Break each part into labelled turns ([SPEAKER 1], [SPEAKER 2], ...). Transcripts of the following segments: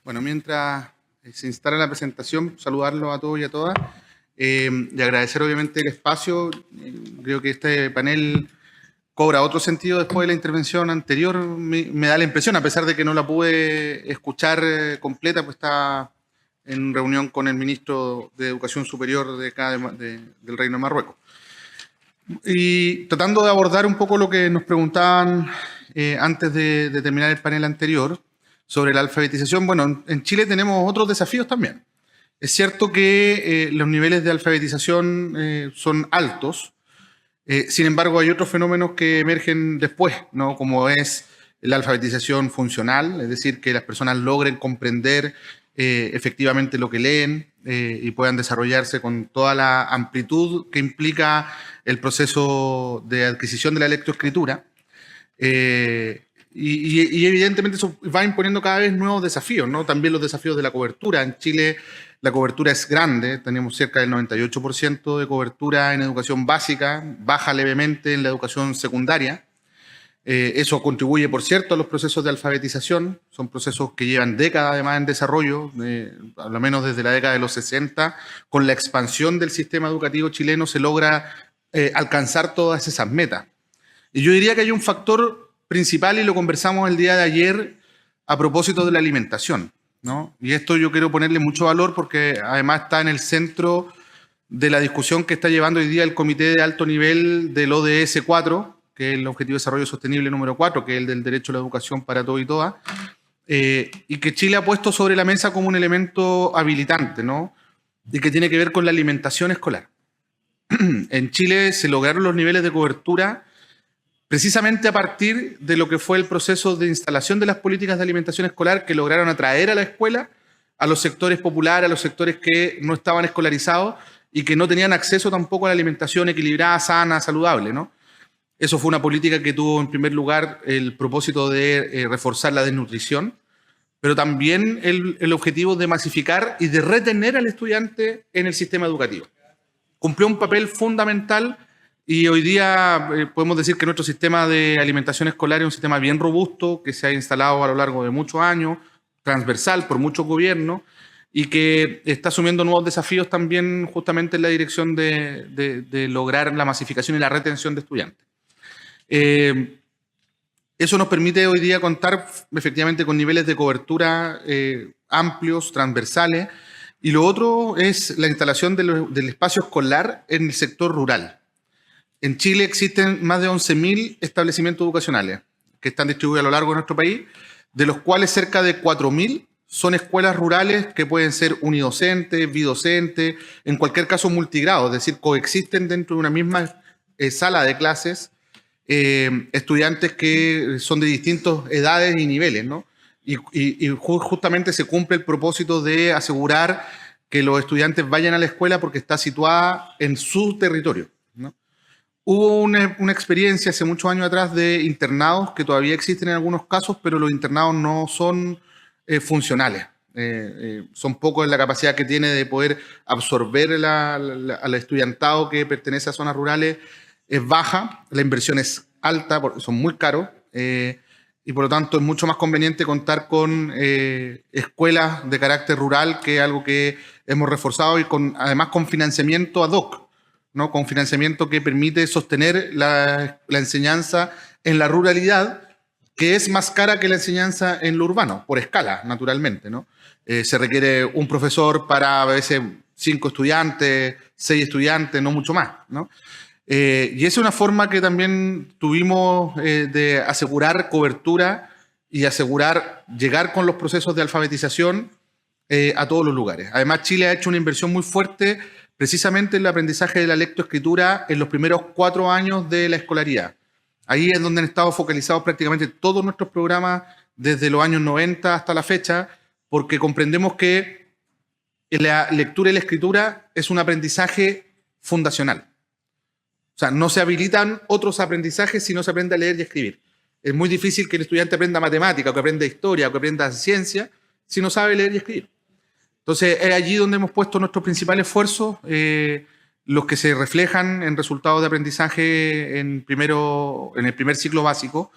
[SPEAKER 1] Bueno, mientras se instala la presentación, saludarlos a todos y a todas y agradecer obviamente el espacio. Creo que este panel cobra otro sentido después de la intervención anterior. Me da la impresión, a pesar de que no la pude escuchar completa, pues está en reunión con el ministro de Educación Superior de acá del Reino de Marruecos. Y tratando de abordar un poco lo que nos preguntaban antes de terminar el panel anterior sobre la alfabetización. Bueno, en Chile tenemos otros desafíos también. Es cierto que los niveles de alfabetización son altos, sin embargo hay otros fenómenos que emergen después, ¿no? Como es la alfabetización funcional, es decir, que las personas logren comprender efectivamente lo que leen y puedan desarrollarse con toda la amplitud que implica el proceso de adquisición de la lectoescritura. Y evidentemente eso va imponiendo cada vez nuevos desafíos, ¿no? También los desafíos de la cobertura. En Chile la cobertura es grande, tenemos cerca del 98% de cobertura en educación básica, baja levemente en la educación secundaria. Eso contribuye, por cierto, a los procesos de alfabetización. Son procesos que llevan décadas además en desarrollo, a lo menos desde la década de los 60. Con la expansión del sistema educativo chileno se logra alcanzar todas esas metas. Y yo diría que hay un factor principal, y lo conversamos el día de ayer a propósito de la alimentación, ¿no? Y esto yo quiero ponerle mucho valor porque además está en el centro de la discusión que está llevando hoy día el Comité de Alto Nivel del ODS 4, que es el Objetivo de Desarrollo Sostenible número 4, que es el del derecho a la educación para todos y todas, y que Chile ha puesto sobre la mesa como un elemento habilitante, ¿no? Y que tiene que ver con la alimentación escolar. En Chile se lograron los niveles de cobertura precisamente a partir de lo que fue el proceso de instalación de las políticas de alimentación escolar, que lograron atraer a la escuela a los sectores populares, a los sectores que no estaban escolarizados y que no tenían acceso tampoco a la alimentación equilibrada, sana, saludable, ¿no? Eso fue una política que tuvo en primer lugar el propósito de reforzar la desnutrición, pero también el objetivo de masificar y de retener al estudiante en el sistema educativo. Cumplió un papel fundamental. Y hoy día podemos decir que nuestro sistema de alimentación escolar es un sistema bien robusto, que se ha instalado a lo largo de muchos años, transversal por muchos gobiernos, y que está asumiendo nuevos desafíos también justamente en la dirección de lograr la masificación y la retención de estudiantes. Eso nos permite hoy día contar efectivamente con niveles de cobertura amplios, transversales, y lo otro es la instalación del espacio escolar en el sector rural. En Chile existen más de 11.000 establecimientos educacionales que están distribuidos a lo largo de nuestro país, de los cuales cerca de 4.000 son escuelas rurales que pueden ser unidocentes, bidocentes, en cualquier caso multigrado, es decir, coexisten dentro de una misma sala de clases estudiantes que son de distintas edades y niveles, ¿no? Y justamente se cumple el propósito de asegurar que los estudiantes vayan a la escuela porque está situada en su territorio, ¿no? Hubo una experiencia hace muchos años atrás de internados que todavía existen en algunos casos, pero los internados no son funcionales. Son pocos en la capacidad que tiene de poder absorber al estudiantado que pertenece a zonas rurales. Es baja, la inversión es alta, porque son muy caros, y por lo tanto es mucho más conveniente contar con escuelas de carácter rural, que es algo que hemos reforzado, y además con financiamiento ad hoc, ¿no? Con financiamiento que permite sostener la enseñanza en la ruralidad, que es más cara que la enseñanza en lo urbano, por escala, naturalmente, ¿no? Se requiere un profesor para a veces 5 estudiantes, 6 estudiantes, no mucho más, ¿no? Y esa es una forma que también tuvimos de asegurar cobertura y asegurar llegar con los procesos de alfabetización a todos los lugares. Además, Chile ha hecho una inversión muy fuerte precisamente el aprendizaje de la lectoescritura en los primeros 4 años de la escolaridad. Ahí es donde han estado focalizados prácticamente todos nuestros programas desde los años 90 hasta la fecha, porque comprendemos que la lectura y la escritura es un aprendizaje fundacional. O sea, no se habilitan otros aprendizajes si no se aprende a leer y escribir. Es muy difícil que el estudiante aprenda matemática, o que aprenda historia, o que aprenda ciencia, si no sabe leer y escribir. Entonces, es allí donde hemos puesto nuestros principales esfuerzos, los que se reflejan en resultados de aprendizaje en el primer ciclo básico,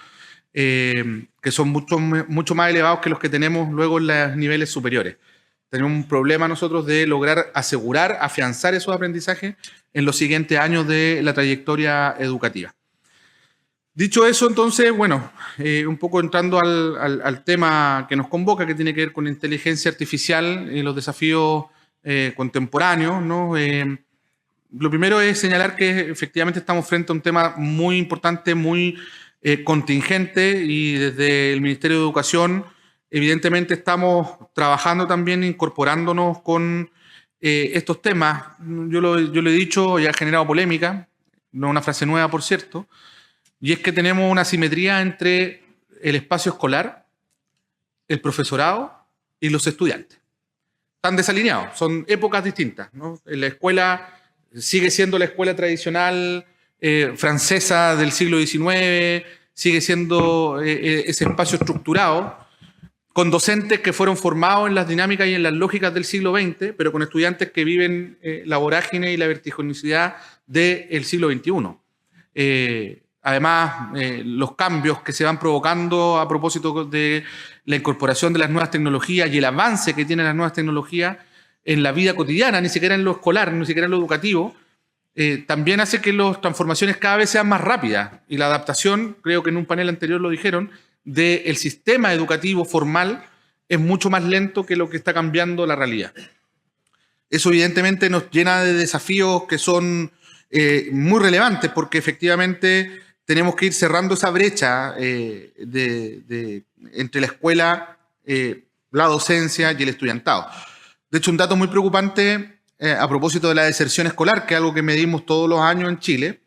[SPEAKER 1] que son mucho más elevados que los que tenemos luego en los niveles superiores. Tenemos un problema nosotros de lograr asegurar, afianzar esos aprendizajes en los siguientes años de la trayectoria educativa. Dicho eso, entonces, bueno, un poco entrando al tema que nos convoca, que tiene que ver con inteligencia artificial y los desafíos contemporáneos, ¿no? Lo primero es señalar que efectivamente estamos frente a un tema muy importante, muy contingente, y desde el Ministerio de Educación evidentemente estamos trabajando también, incorporándonos con estos temas. Yo lo he dicho y ha generado polémica, no una frase nueva, por cierto, y es que tenemos una asimetría entre el espacio escolar, el profesorado y los estudiantes. Están desalineados, son épocas distintas, ¿no? En la escuela sigue siendo la escuela tradicional francesa del siglo XIX, sigue siendo ese espacio estructurado, con docentes que fueron formados en las dinámicas y en las lógicas del siglo XX, pero con estudiantes que viven la vorágine y la vertiginosidad del siglo XXI. Además, los cambios que se van provocando a propósito de la incorporación de las nuevas tecnologías y el avance que tienen las nuevas tecnologías en la vida cotidiana, ni siquiera en lo escolar, ni siquiera en lo educativo, también hace que las transformaciones cada vez sean más rápidas. Y la adaptación, creo que en un panel anterior lo dijeron, del sistema educativo formal es mucho más lento que lo que está cambiando la realidad. Eso evidentemente nos llena de desafíos que son muy relevantes, porque efectivamente tenemos que ir cerrando esa brecha entre la escuela, la docencia y el estudiantado. De hecho, un dato muy preocupante a propósito de la deserción escolar, que es algo que medimos todos los años en Chile,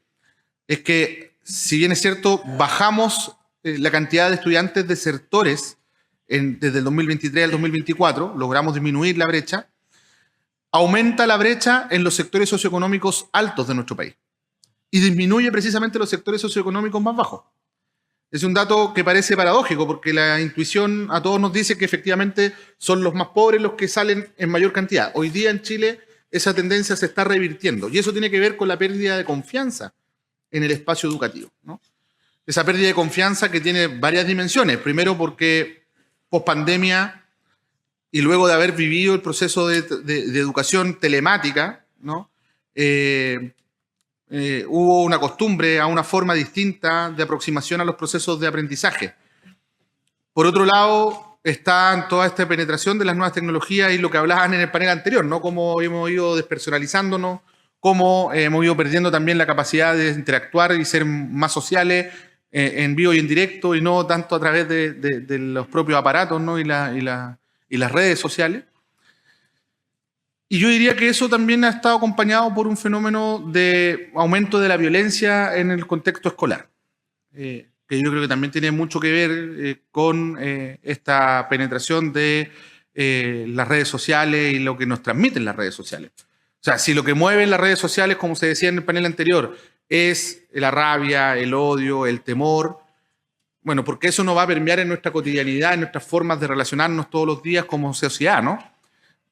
[SPEAKER 1] es que, si bien es cierto, bajamos la cantidad de estudiantes desertores desde el 2023 al 2024, logramos disminuir la brecha, aumenta la brecha en los sectores socioeconómicos altos de nuestro país y disminuye precisamente los sectores socioeconómicos más bajos. Es un dato que parece paradójico, porque la intuición a todos nos dice que efectivamente son los más pobres los que salen en mayor cantidad. Hoy día en Chile esa tendencia se está revirtiendo, y eso tiene que ver con la pérdida de confianza en el espacio educativo, ¿no? Esa pérdida de confianza que tiene varias dimensiones. Primero, porque pospandemia y luego de haber vivido el proceso de educación telemática, ¿no? Hubo una costumbre a una forma distinta de aproximación a los procesos de aprendizaje. Por otro lado, está toda esta penetración de las nuevas tecnologías y lo que hablaban en el panel anterior, ¿no? Cómo hemos ido despersonalizándonos, cómo hemos ido perdiendo también la capacidad de interactuar y ser más sociales en vivo y en directo, y no tanto a través de los propios aparatos, ¿no? y las redes sociales. Y yo diría que eso también ha estado acompañado por un fenómeno de aumento de la violencia en el contexto escolar, que yo creo que también tiene mucho que ver con esta penetración de las redes sociales y lo que nos transmiten las redes sociales. O sea, si lo que mueven las redes sociales, como se decía en el panel anterior, es la rabia, el odio, el temor, bueno, porque eso no va a permear en nuestra cotidianidad, en nuestras formas de relacionarnos todos los días como sociedad, ¿no?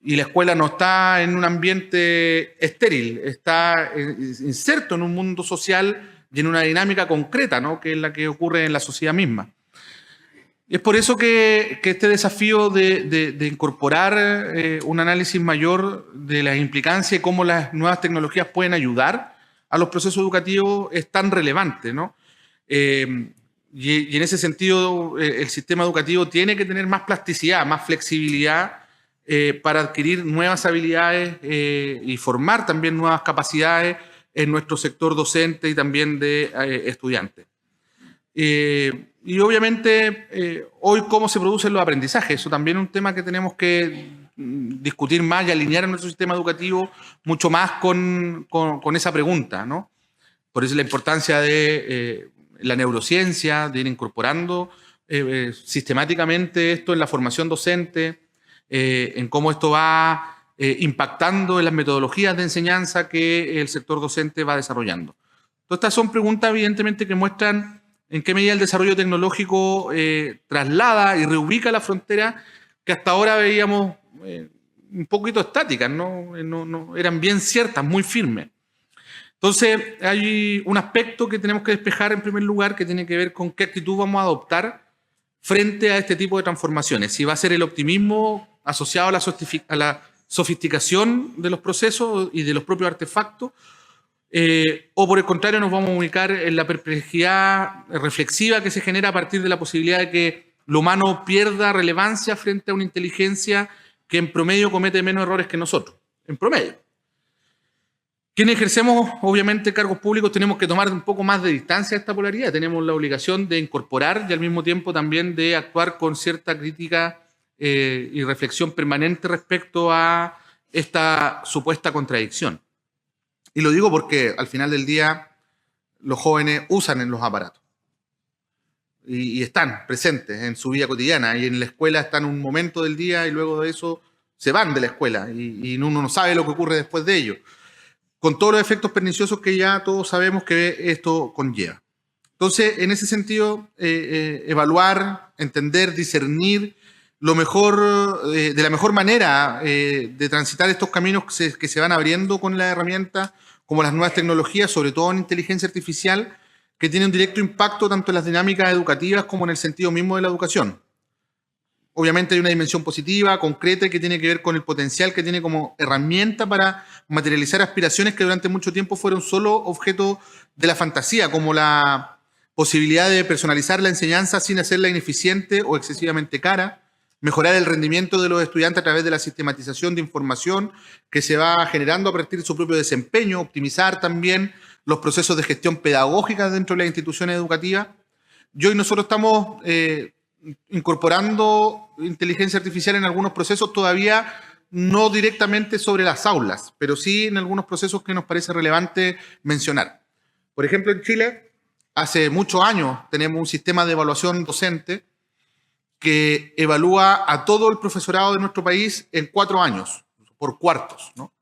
[SPEAKER 1] Y la escuela no está en un ambiente estéril, está inserto en un mundo social y en una dinámica concreta, ¿no? Que es la que ocurre en la sociedad misma. Y es por eso que este desafío de incorporar un análisis mayor de las implicancias y cómo las nuevas tecnologías pueden ayudar a los procesos educativos es tan relevante, ¿no? Y en ese sentido, el sistema educativo tiene que tener más plasticidad, más flexibilidad para adquirir nuevas habilidades y formar también nuevas capacidades en nuestro sector docente y también de estudiantes. Y obviamente, hoy cómo se producen los aprendizajes, eso también es un tema que tenemos que discutir más y alinear en nuestro sistema educativo mucho más con esa pregunta, ¿no? Por eso la importancia de la neurociencia, de ir incorporando sistemáticamente esto en la formación docente, en cómo esto va impactando en las metodologías de enseñanza que el sector docente va desarrollando. Todas estas son preguntas evidentemente que muestran en qué medida el desarrollo tecnológico traslada y reubica la frontera que hasta ahora veíamos un poquito estáticas, ¿no? Eran bien ciertas, muy firmes. Entonces, hay un aspecto que tenemos que despejar en primer lugar que tiene que ver con qué actitud vamos a adoptar frente a este tipo de transformaciones. Si va a ser el optimismo asociado a la sofisticación de los procesos y de los propios artefactos, o por el contrario nos vamos a ubicar en la perplejidad reflexiva que se genera a partir de la posibilidad de que lo humano pierda relevancia frente a una inteligencia que en promedio comete menos errores que nosotros, en promedio. Quienes ejercemos, obviamente, cargos públicos tenemos que tomar un poco más de distancia a esta polaridad. Tenemos la obligación de incorporar y al mismo tiempo también de actuar con cierta crítica y reflexión permanente respecto a esta supuesta contradicción. Y lo digo porque al final del día los jóvenes usan en los aparatos y están presentes en su vida cotidiana y en la escuela están un momento del día y luego de eso se van de la escuela y uno no sabe lo que ocurre después de ello, con todos los efectos perniciosos que ya todos sabemos que esto conlleva. Entonces, en ese sentido, evaluar, entender, discernir lo mejor, de la mejor manera de transitar estos caminos que se van abriendo con la herramienta, como las nuevas tecnologías, sobre todo en inteligencia artificial, que tiene un directo impacto tanto en las dinámicas educativas como en el sentido mismo de la educación. Obviamente hay una dimensión positiva, concreta, que tiene que ver con el potencial que tiene como herramienta para materializar aspiraciones que durante mucho tiempo fueron solo objeto de la fantasía, como la posibilidad de personalizar la enseñanza sin hacerla ineficiente o excesivamente cara, mejorar el rendimiento de los estudiantes a través de la sistematización de información que se va generando a partir de su propio desempeño, optimizar también los procesos de gestión pedagógica dentro de las instituciones educativas. Y hoy nosotros estamos incorporando inteligencia artificial en algunos procesos, todavía no directamente sobre las aulas, pero sí en algunos procesos que nos parece relevante mencionar. Por ejemplo, en Chile, hace muchos años tenemos un sistema de evaluación docente que evalúa a todo el profesorado de nuestro país en 4 años, por cuartos, ¿no?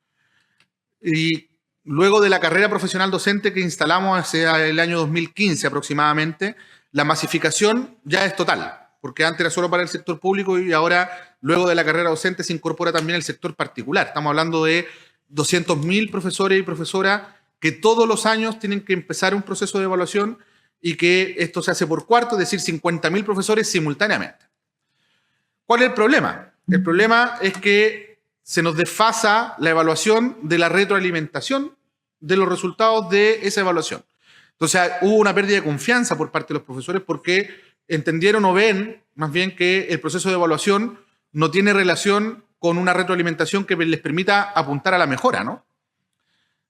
[SPEAKER 1] Y luego de la carrera profesional docente que instalamos hacia el año 2015 aproximadamente, la masificación ya es total, porque antes era solo para el sector público y ahora, luego de la carrera docente, se incorpora también el sector particular. Estamos hablando de 200.000 profesores y profesoras que todos los años tienen que empezar un proceso de evaluación y que esto se hace por cuarto, es decir, 50.000 profesores simultáneamente. ¿Cuál es el problema? El problema es que se nos desfasa la evaluación de la retroalimentación de los resultados de esa evaluación. Entonces hubo una pérdida de confianza por parte de los profesores porque entendieron o ven más bien que el proceso de evaluación no tiene relación con una retroalimentación que les permita apuntar a la mejora, ¿no?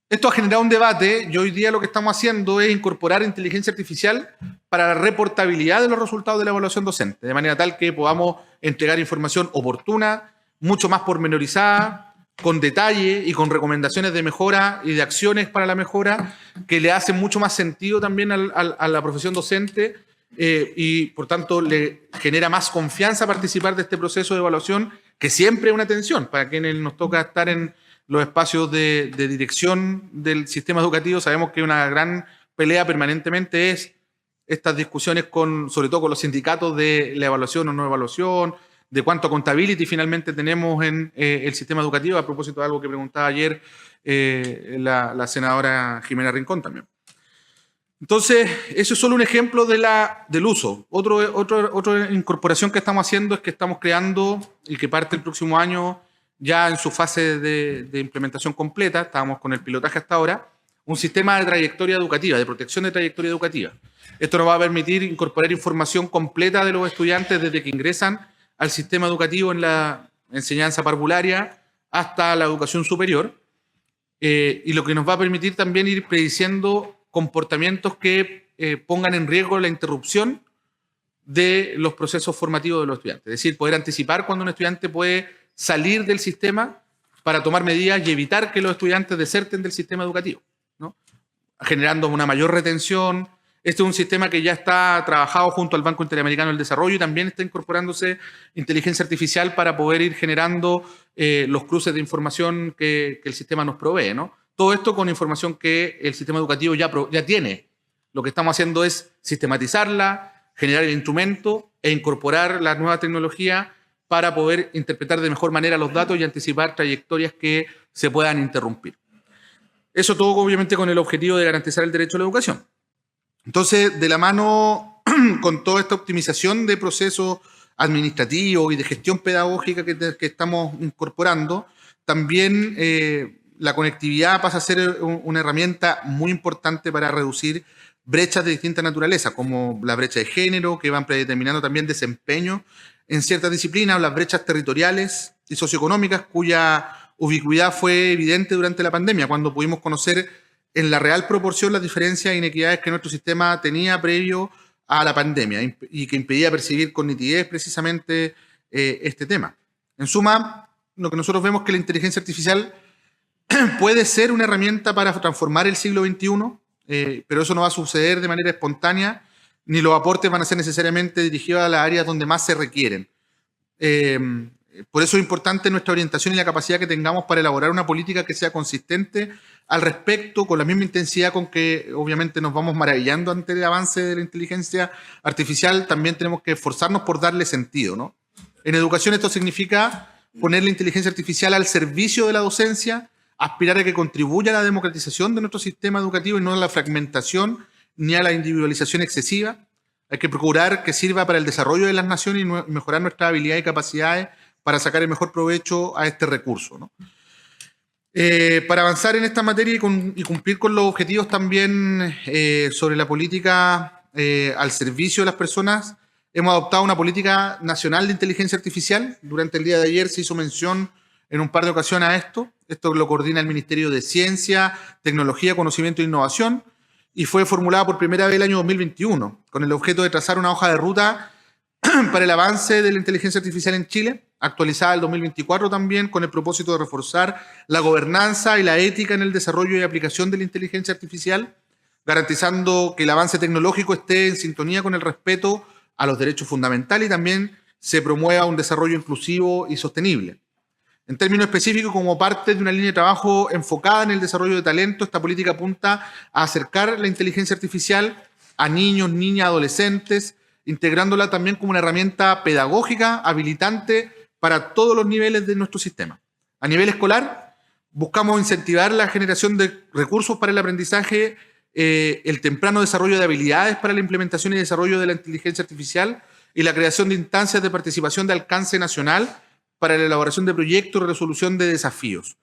[SPEAKER 1] Esto ha generado un debate y hoy día lo que estamos haciendo es incorporar inteligencia artificial para la reportabilidad de los resultados de la evaluación docente, de manera tal que podamos entregar información oportuna, mucho más pormenorizada, con detalle y con recomendaciones de mejora y de acciones para la mejora que le hacen mucho más sentido también a la profesión docente y por tanto le genera más confianza participar de este proceso de evaluación, que siempre es una tensión para quienes nos toca estar en los espacios de dirección del sistema educativo. Sabemos que una gran pelea permanentemente es estas discusiones sobre todo con los sindicatos de la evaluación o no evaluación, de cuánto accountability finalmente tenemos en el sistema educativo, a propósito de algo que preguntaba ayer la senadora Jimena Rincón también. Entonces, eso es solo un ejemplo del uso. Otra incorporación que estamos haciendo es que estamos creando, y que parte el próximo año, ya en su fase de implementación completa, estábamos con el pilotaje hasta ahora, un sistema de trayectoria educativa, de protección de trayectoria educativa. Esto nos va a permitir incorporar información completa de los estudiantes desde que ingresan al sistema educativo en la enseñanza parvularia hasta la educación superior, y lo que nos va a permitir también ir prediciendo comportamientos que pongan en riesgo la interrupción de los procesos formativos de los estudiantes. Es decir, poder anticipar cuando un estudiante puede salir del sistema para tomar medidas y evitar que los estudiantes deserten del sistema educativo, ¿no? Generando una mayor retención. Este es un sistema que ya está trabajado junto al Banco Interamericano del Desarrollo y también está incorporándose inteligencia artificial para poder ir generando los cruces de información que el sistema nos provee, ¿no? Todo esto con información que el sistema educativo ya tiene. Lo que estamos haciendo es sistematizarla, generar el instrumento e incorporar la nueva tecnología para poder interpretar de mejor manera los datos y anticipar trayectorias que se puedan interrumpir. Eso todo obviamente con el objetivo de garantizar el derecho a la educación. Entonces, de la mano con toda esta optimización de procesos administrativos y de gestión pedagógica que estamos incorporando, también la conectividad pasa a ser una herramienta muy importante para reducir brechas de distinta naturaleza, como la brecha de género, que van predeterminando también desempeño en ciertas disciplinas, o las brechas territoriales y socioeconómicas, cuya ubicuidad fue evidente durante la pandemia, cuando pudimos conocer en la real proporción las diferencias e inequidades que nuestro sistema tenía previo a la pandemia y que impedía percibir con nitidez precisamente este tema. En suma, lo que nosotros vemos es que la inteligencia artificial puede ser una herramienta para transformar el siglo XXI, pero eso no va a suceder de manera espontánea, ni los aportes van a ser necesariamente dirigidos a las áreas donde más se requieren. Por eso es importante nuestra orientación y la capacidad que tengamos para elaborar una política que sea consistente al respecto, con la misma intensidad con que obviamente nos vamos maravillando ante el avance de la inteligencia artificial. También tenemos que esforzarnos por darle sentido, ¿no? En educación esto significa poner la inteligencia artificial al servicio de la docencia, aspirar a que contribuya a la democratización de nuestro sistema educativo y no a la fragmentación ni a la individualización excesiva. Hay que procurar que sirva para el desarrollo de las naciones y mejorar nuestras habilidades y capacidades para sacar el mejor provecho a este recurso, ¿no? Para avanzar en esta materia y cumplir con los objetivos también sobre la política al servicio de las personas, hemos adoptado una política nacional de inteligencia artificial. Durante el día de ayer se hizo mención en un par de ocasiones a esto. Esto lo coordina el Ministerio de Ciencia, Tecnología, Conocimiento e Innovación y fue formulada por primera vez el año 2021 con el objeto de trazar una hoja de ruta para el avance de la inteligencia artificial en Chile, actualizada el 2024 también, con el propósito de reforzar la gobernanza y la ética en el desarrollo y aplicación de la inteligencia artificial, garantizando que el avance tecnológico esté en sintonía con el respeto a los derechos fundamentales y también se promueva un desarrollo inclusivo y sostenible. En términos específicos, como parte de una línea de trabajo enfocada en el desarrollo de talento, esta política apunta a acercar la inteligencia artificial a niños, niñas, adolescentes, integrándola también como una herramienta pedagógica, habilitante para todos los niveles de nuestro sistema. A nivel escolar, buscamos incentivar la generación de recursos para el aprendizaje, el temprano desarrollo de habilidades para la implementación y desarrollo de la inteligencia artificial y la creación de instancias de participación de alcance nacional para la elaboración de proyectos y resolución de desafíos.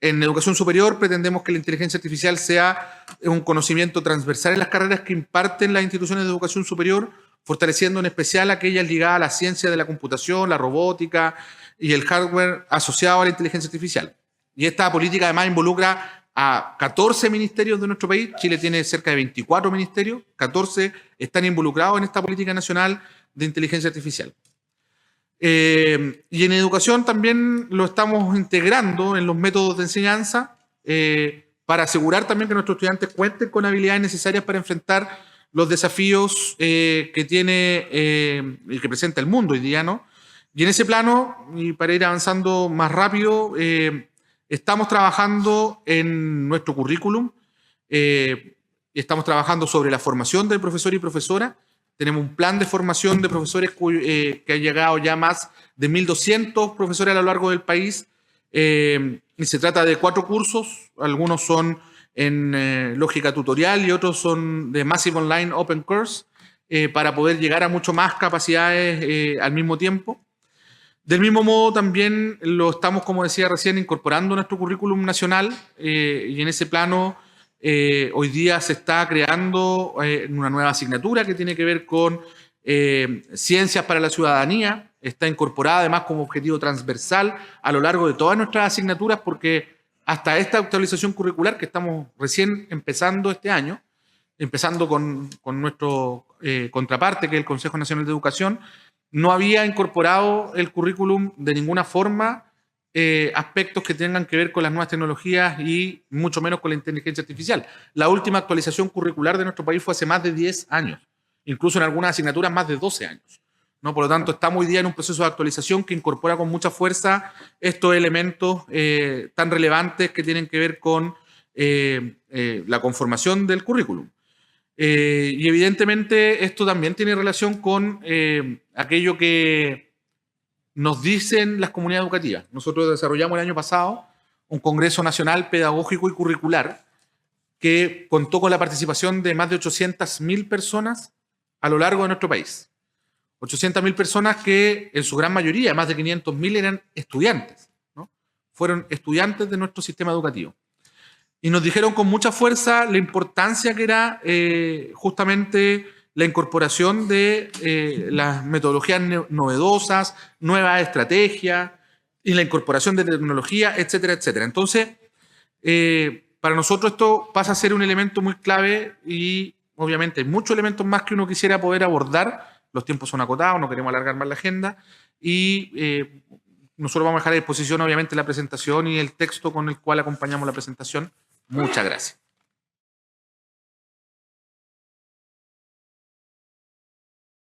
[SPEAKER 1] En educación superior pretendemos que la inteligencia artificial sea un conocimiento transversal en las carreras que imparten las instituciones de educación superior, fortaleciendo en especial aquellas ligadas a la ciencia de la computación, la robótica y el hardware asociado a la inteligencia artificial. Y esta política además involucra a 14 ministerios de nuestro país. Chile tiene cerca de 24 ministerios, 14 están involucrados en esta política nacional de inteligencia artificial. Y en educación también lo estamos integrando en los métodos de enseñanza para asegurar también que nuestros estudiantes cuenten con habilidades necesarias para enfrentar los desafíos que tiene y que presenta el mundo hoy día, ¿no? Y en ese plano, y para ir avanzando más rápido, estamos trabajando en nuestro currículum, estamos trabajando sobre la formación del profesor y profesora. Tenemos un plan de formación de profesores que ha llegado ya más de 1.200 profesores a lo largo del país. Y se trata de 4 cursos, algunos son en lógica tutorial y otros son de Massive Online Open Course, para poder llegar a mucho más capacidades al mismo tiempo. Del mismo modo también lo estamos, como decía recién, incorporando a nuestro currículum nacional y en ese plano hoy día se está creando una nueva asignatura que tiene que ver con ciencias para la ciudadanía. Está incorporada además como objetivo transversal a lo largo de todas nuestras asignaturas, porque hasta esta actualización curricular que estamos recién empezando este año, empezando con nuestro contraparte, que es el Consejo Nacional de Educación, no había incorporado el currículum de ninguna forma aspectos que tengan que ver con las nuevas tecnologías y mucho menos con la inteligencia artificial. La última actualización curricular de nuestro país fue hace más de 10 años, incluso en algunas asignaturas más de 12 años, ¿no? Por lo tanto, estamos hoy día en un proceso de actualización que incorpora con mucha fuerza estos elementos tan relevantes que tienen que ver con la conformación del currículum. Y evidentemente esto también tiene relación con aquello que nos dicen las comunidades educativas. Nosotros desarrollamos el año pasado un Congreso Nacional Pedagógico y Curricular que contó con la participación de más de 800.000 personas a lo largo de nuestro país. 800.000 personas que en su gran mayoría, más de 500.000, eran estudiantes, ¿no? Fueron estudiantes de nuestro sistema educativo. Y nos dijeron con mucha fuerza la importancia que era justamente la incorporación de las metodologías novedosas, nuevas estrategias y la incorporación de tecnología, etcétera, etcétera. Entonces, para nosotros esto pasa a ser un elemento muy clave y obviamente hay muchos elementos más que uno quisiera poder abordar. Los tiempos son acotados, no queremos alargar más la agenda y nosotros vamos a dejar a disposición obviamente la presentación y el texto con el cual acompañamos la presentación. Muchas gracias.